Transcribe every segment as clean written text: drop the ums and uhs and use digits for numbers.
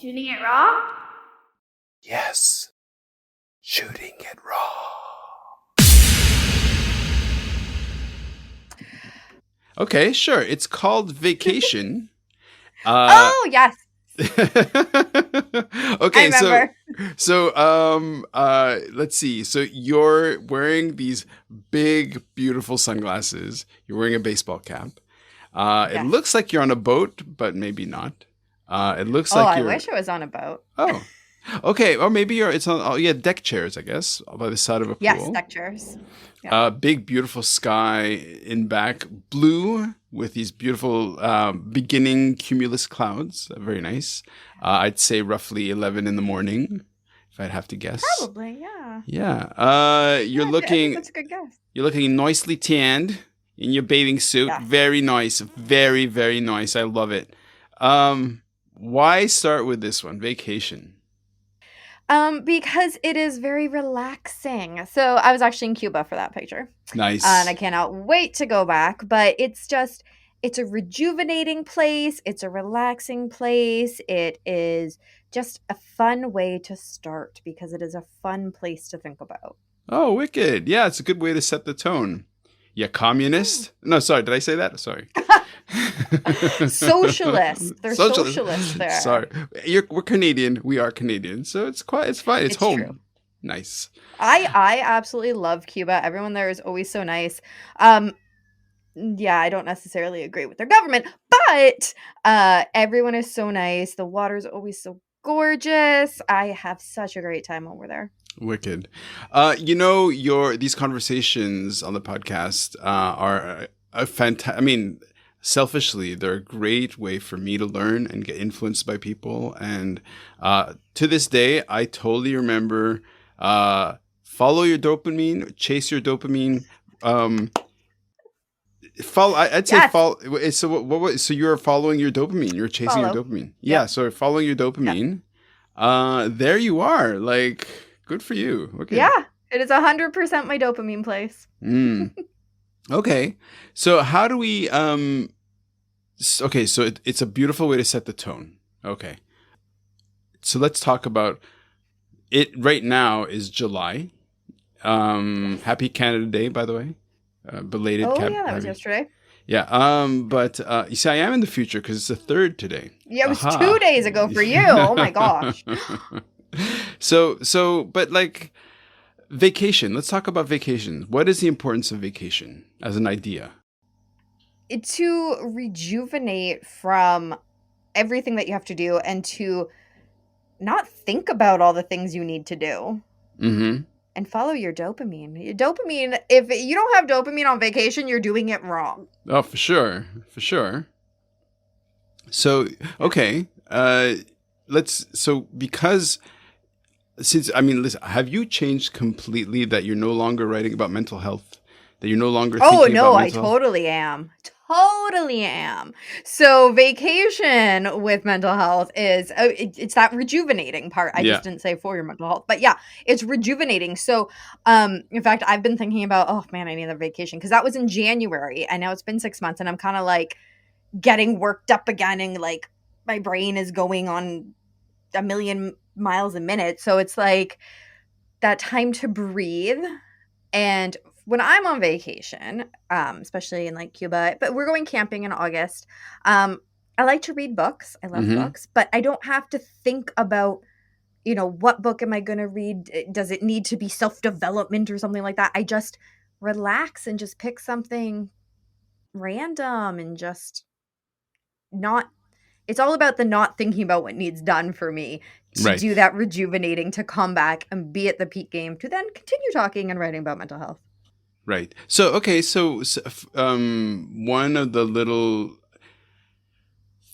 Shooting it raw? Yes. Shooting it raw. Okay, sure. It's called Vacation. Oh, yes. Okay, I so let's see. So you're wearing these big, beautiful sunglasses. You're wearing a baseball cap. It Yes. looks like you're on a boat, but maybe not. It looks Oh, like I you're. wish I was on a boat. Oh, okay. Or maybe it's on. Oh, yeah, deck chairs, I guess, by the side of a pool. Yes, deck chairs. Yeah. Big, beautiful sky in back, blue with these beautiful beginning cumulus clouds. Very nice. I'd say roughly 11 in the morning, if I'd have to guess. Probably, yeah. Yeah. You're I think looking. that's a good guess. You're looking nicely tanned in your bathing suit. Yes. Very nice. Very, very nice. I love it. Why start with this one? Vacation. Because it is very relaxing. So I was actually in Cuba for that picture. Nice. And I cannot wait to go back. But it's a rejuvenating place. It's a relaxing place. It is just a fun way to start because it is a fun place to think about. Oh, wicked. Yeah, it's a good way to set the tone. Yeah, communist? No, sorry. Did I say that? Sorry. Socialists. They're socialists there. Sorry. We're Canadian. We are Canadian. So it's fine. It's home. True. Nice. I absolutely love Cuba. Everyone there is always so nice. Yeah, I don't necessarily agree with their government, but everyone is so nice. The water is always so gorgeous. I have such a great time over there. Wicked. These conversations on the podcast are a fantastic. I mean, selfishly, they're a great way for me to learn and get influenced by people. And to this day, I totally remember follow your dopamine, chase your dopamine. I'd say Yes. follow. So you're following your dopamine. You're chasing your dopamine. Yeah. Yep. So following your dopamine. There you are. Like, good for you. Okay. Yeah, it is 100% my dopamine place. Okay. So how do we? Okay. So it's a beautiful way to set the tone. Okay. So let's talk about it. Right now is July. Happy Canada Day, by the way. Belated. Oh yeah, that was yesterday. Yeah. But you see, I am in the future because it's the 3rd today. Yeah, it was 2 days ago for you. Oh my gosh. But like vacation. Let's talk about vacation. What is the importance of vacation as an idea? To rejuvenate from everything that you have to do and to not think about all the things you need to do. Mm-hmm. And follow your dopamine. Your dopamine, if you don't have dopamine on vacation, you're doing it wrong. Oh, for sure. For sure. So, okay. Because listen, have you changed completely that you're no longer writing about mental health? That you're no longer thinking about mental health? Totally am. Totally am. So vacation with mental health is, it's that rejuvenating part. I just didn't say for your mental health, but yeah, it's rejuvenating. So, in fact, I've been thinking about, oh man, I need a vacation because that was in January and now it's been 6 months and I'm kind of like getting worked up again and like my brain is going on a million miles a minute. So it's like that time to breathe. And when I'm on vacation, especially in like Cuba, but we're going camping in August, I like to read books. I love books, but I don't have to think about, what book am I going to read? Does it need to be self-development or something like that? I just relax and just pick something random and just it's all about the not thinking about what needs done for me to do that rejuvenating, to come back and be at the peak game, to then continue talking and writing about mental health. Right. So, okay. So one of the little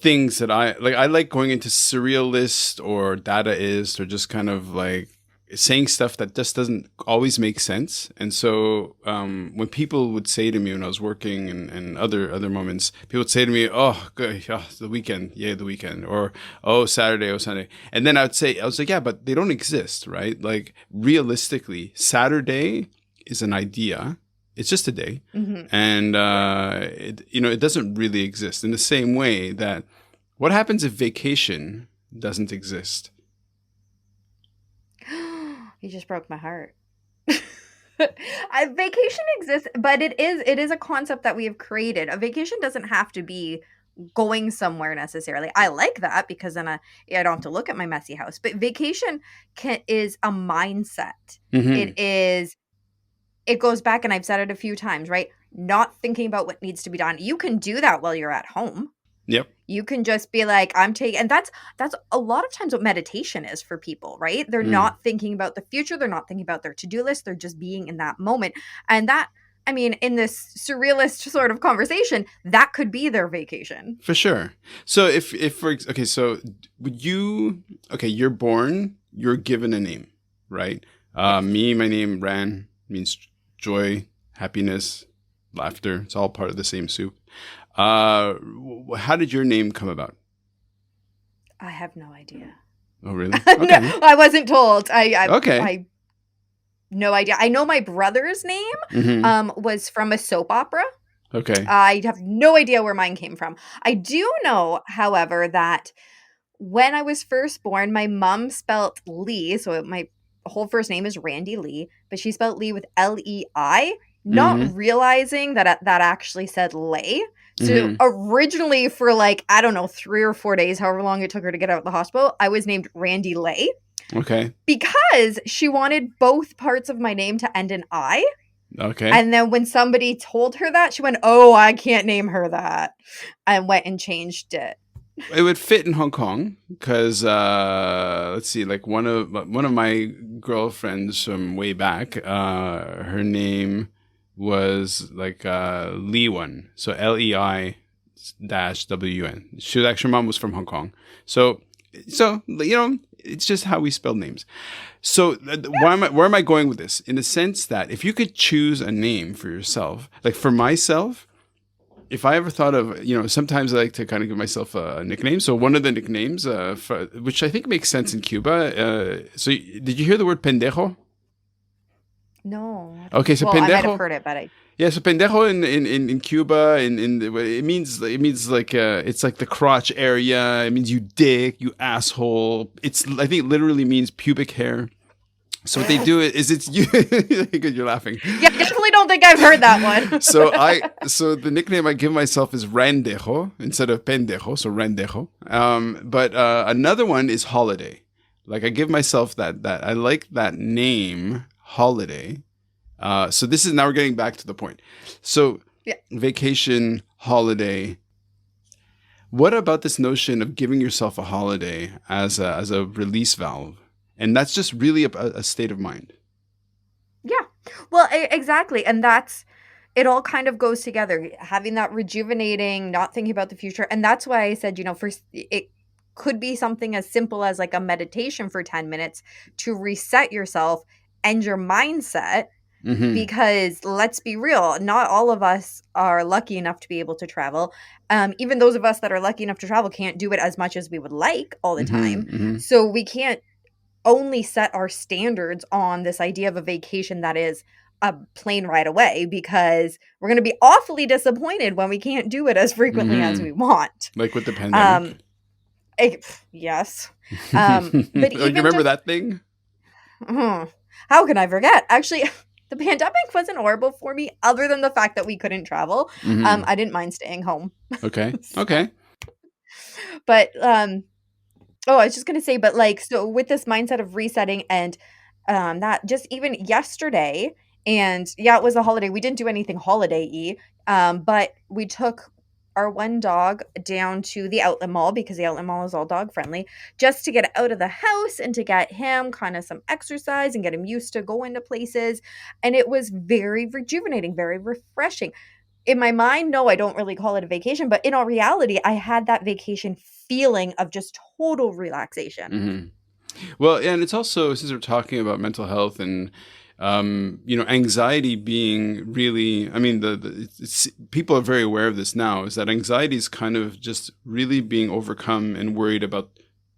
things that I like going into surrealist or Dadaist or just kind of like saying stuff that just doesn't always make sense. And so when people would say to me when I was working and other moments, people would say to me, oh, good, the weekend, yay, the weekend, or oh, Saturday, oh, Sunday. And then I was like, yeah, but they don't exist, right? Like realistically, Saturday is an idea. It's just a day. Mm-hmm. And, it doesn't really exist in the same way that what happens if vacation doesn't exist. You just broke my heart. Vacation exists, but it is a concept that we have created. A vacation doesn't have to be going somewhere necessarily. I like that because then I don't have to look at my messy house. But vacation is a mindset. Mm-hmm. It goes back, and I've said it a few times, right? Not thinking about what needs to be done. You can do that while you're at home. Yep. You can just be like, and that's a lot of times what meditation is for people, right? They're not thinking about the future. They're not thinking about their to-do list. They're just being in that moment. And that, I mean, in this surrealist sort of conversation, that could be their vacation. For sure. So so you're born, you're given a name, right? Yes. My name, Ran, means joy, happiness, laughter. It's all part of the same soup. How did your name come about? I have no idea. Oh, really? Okay. No, I wasn't told. Okay. I no idea. I know my brother's name was from a soap opera. Okay. I have no idea where mine came from. I do know, however, that when I was first born, my mom spelt Lee, so my whole first name is Randi-Lee, but she spelled Lee with L-E-I, not realizing that actually said lay. So originally for like, I don't know, 3 or 4 days, however long it took her to get out of the hospital, I was named Randi-Lay. Okay. Because she wanted both parts of my name to end in I. Okay. And then when somebody told her that, she went, "Oh, I can't name her that," and went and changed it. It would fit in Hong Kong because let's see, like one of my girlfriends from way back, her name was like Lee Wan, so Lei -WN. Her mom was from Hong Kong, so it's just how we spell names. So where am I going with this? In the sense that if you could choose a name for yourself, like for myself, if I ever thought of, sometimes I like to kind of give myself a nickname. So one of the nicknames, which I think makes sense in Cuba. So did you hear the word pendejo? No. Okay, so pendejo. I might have heard it, but so pendejo in Cuba, it means like it's like the crotch area. It means you dick, you asshole. I think it literally means pubic hair. So what they do is it's you. Good, you're laughing. Yeah, I definitely don't think I've heard that one. So the nickname I give myself is Randejo instead of pendejo. So Randejo. But another one is holiday. Like I give myself that I like that name, holiday. So this is now we're getting back to the point. So vacation, holiday. What about this notion of giving yourself a holiday as a release valve? And that's just really a state of mind. Yeah. Well, exactly. And it all kind of goes together. Having that rejuvenating, not thinking about the future. And that's why I said, first, it could be something as simple as like a meditation for 10 minutes to reset yourself and your mindset. Because let's be real, not all of us are lucky enough to be able to travel. Even those of us that are lucky enough to travel can't do it as much as we would like all the time. So we can't only set our standards on this idea of a vacation that is a plane ride away, because we're going to be awfully disappointed when we can't do it as frequently as we want. Like with the pandemic. Yes. But even you remember that thing? How can I forget? Actually, the pandemic wasn't horrible for me other than the fact that we couldn't travel. I didn't mind staying home. Okay. But I was just going to say, but like, so with this mindset of resetting and that just even yesterday, and it was a holiday. We didn't do anything holiday-y, but we took our one dog down to the outlet mall, because the outlet mall is all dog friendly, just to get out of the house and to get him kind of some exercise and get him used to going to places. And it was very rejuvenating, very refreshing. In my mind, no, I don't really call it a vacation, but in all reality, I had that vacation feeling of just total relaxation. Well, and it's also, since we're talking about mental health and anxiety being really, I mean, people are very aware of this now, is that anxiety is kind of just really being overcome and worried about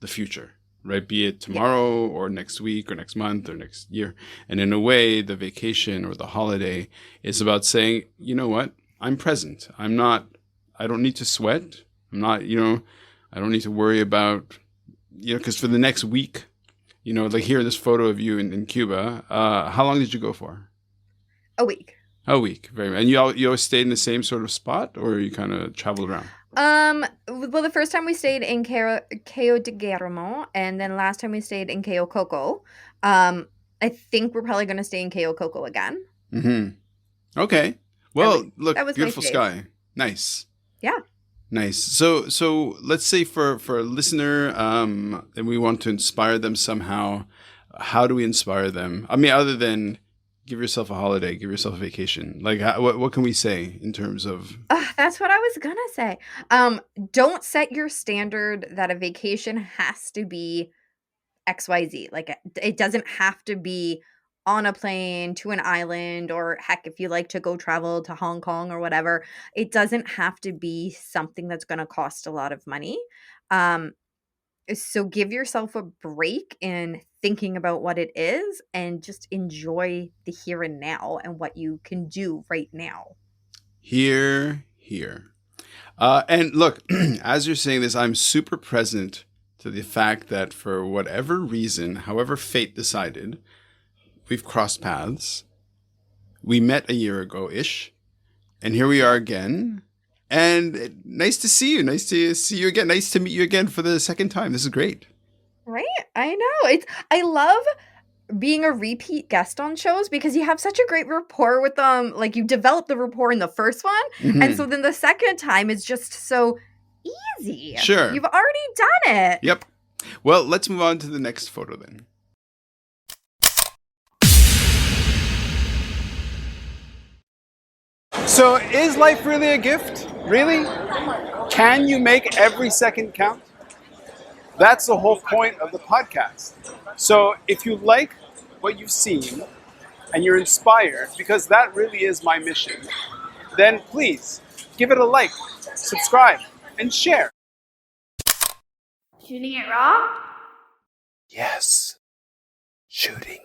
the future, right? Be it tomorrow or next week or next month or next year. And in a way, the vacation or the holiday is about saying, you know what? I'm present. I don't need to sweat. I don't need to worry about, because for the next week, like here in this photo of you in Cuba, how long did you go for? A week. A week, and you always stayed in the same sort of spot, or you kind of traveled around? Well, the first time we stayed in Cayo de Guillermo, and then last time we stayed in Cayo Coco. I think we're probably going to stay in Cayo Coco again. Mm-hmm. Okay. Well, look, beautiful nice sky. Nice. Yeah. Nice. So let's say for a listener, and we want to inspire them somehow. How do we inspire them? I mean, other than give yourself a holiday, give yourself a vacation. Like, what can we say in terms of? That's what I was gonna say. Don't set your standard that a vacation has to be XYZ. Like, it doesn't have to be on a plane to an island, or heck, if you like to go travel to Hong Kong or whatever, it doesn't have to be something that's going to cost a lot of money. So give yourself a break in thinking about what it is and just enjoy the here and now and what you can do right now. Here. And look, as you're saying this, I'm super present to the fact that for whatever reason, however fate decided, we've crossed paths. We met a year ago-ish, and here we are again. And nice to see you. Nice to see you again. Nice to meet you again for the second time. This is great. Right? I know. I love being a repeat guest on shows because you have such a great rapport with them. Like, you developed the rapport in the first one. Mm-hmm. And so then the second time is just so easy. Sure. You've already done it. Yep. Well, let's move on to the next photo then. So, is life really a gift? Really? Can you make every second count? That's the whole point of the podcast. So, if you like what you've seen and you're inspired, because that really is my mission, then please give it a like, subscribe, and share. Shooting it raw? Yes. Shooting